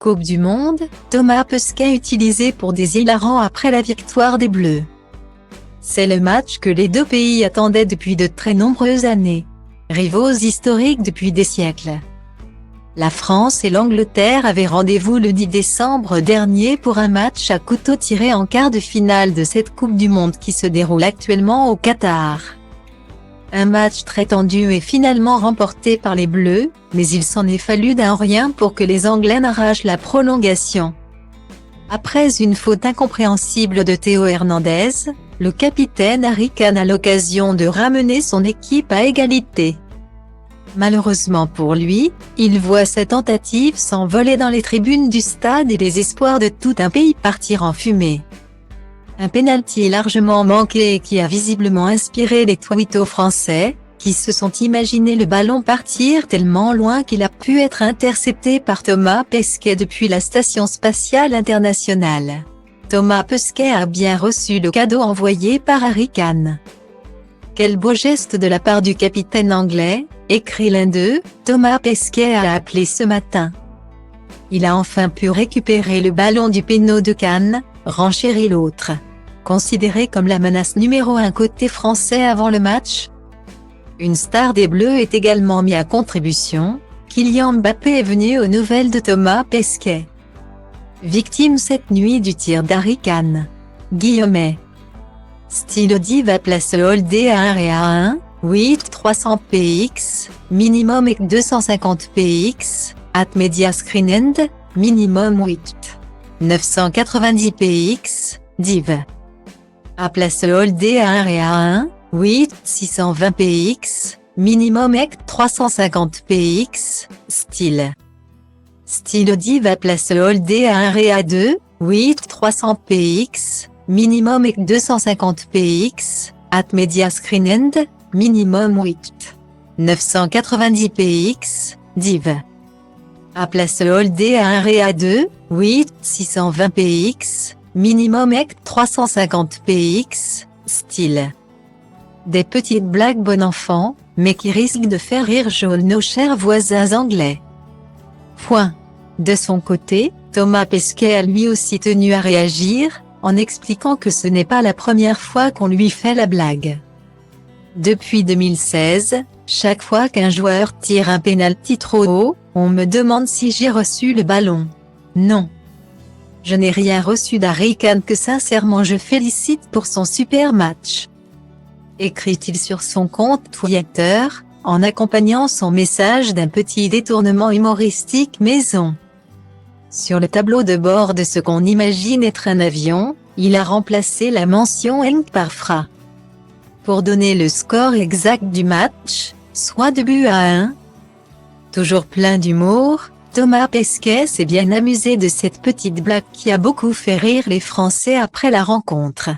Coupe du Monde, Thomas Pesquet utilisé pour des hilarants après la victoire des Bleus. C'est le match que les deux pays attendaient depuis de très nombreuses années. Rivaux historiques depuis des siècles. La France et l'Angleterre avaient rendez-vous le 10 décembre dernier pour un match à couteau tiré en quart de finale de cette Coupe du Monde qui se déroule actuellement au Qatar. Un match très tendu et finalement remporté par les Bleus, mais il s'en est fallu d'un rien pour que les Anglais n'arrachent la prolongation. Après une faute incompréhensible de Théo Hernandez, le capitaine Harry Kane a l'occasion de ramener son équipe à égalité. Malheureusement pour lui, il voit sa tentative s'envoler dans les tribunes du stade et les espoirs de tout un pays partir en fumée. Un pénalty largement manqué qui a visiblement inspiré les twittos français, qui se sont imaginé le ballon partir tellement loin qu'il a pu être intercepté par Thomas Pesquet depuis la Station Spatiale Internationale. Thomas Pesquet a bien reçu le cadeau envoyé par Harry Kane. Quel beau geste de la part du capitaine anglais, écrit l'un d'eux, Thomas Pesquet a appelé ce matin. Il a enfin pu récupérer le ballon du péno de Kane, renchérit l'autre. Considéré comme la menace numéro 1 côté français avant le match. Une star des Bleus est également mise à contribution, Kylian Mbappé est venu aux nouvelles de Thomas Pesquet. Victime cette nuit du tir d'Harry Kane. Guillemets. Stylo Diva place holdé à 1 et à 1, 8 300 px, minimum et 250 px, at media screen end, minimum 8. 990 px, div. À place holdé à 1 et à 1, 8 620 px, minimum et 350 px, style. Stylo Diva place holdé à 1 et à 2, 8 300 px, minimum et 250 px, at media screen end, minimum 8. 990 px, div. À place holdé à 1 et à 2, 8 620 px, minimum et 350 px, style. Des petites blagues bon enfant, mais qui risquent de faire rire nos chers voisins anglais. Point. De son côté, Thomas Pesquet a lui aussi tenu à réagir, en expliquant que ce n'est pas la première fois qu'on lui fait la blague. Depuis 2016, chaque fois qu'un joueur tire un pénalty trop haut, on me demande si j'ai reçu le ballon. Non. Je n'ai rien reçu d'Harry Kane que sincèrement je félicite pour son super match. Écrit-il sur son compte Twitter, en accompagnant son message d'un petit détournement humoristique maison. Sur le tableau de bord de ce qu'on imagine être un avion, il a remplacé la mention eng par fra. Pour donner le score exact du match, soit 2-1. Toujours plein d'humour, Thomas Pesquet s'est bien amusé de cette petite blague qui a beaucoup fait rire les Français après la rencontre.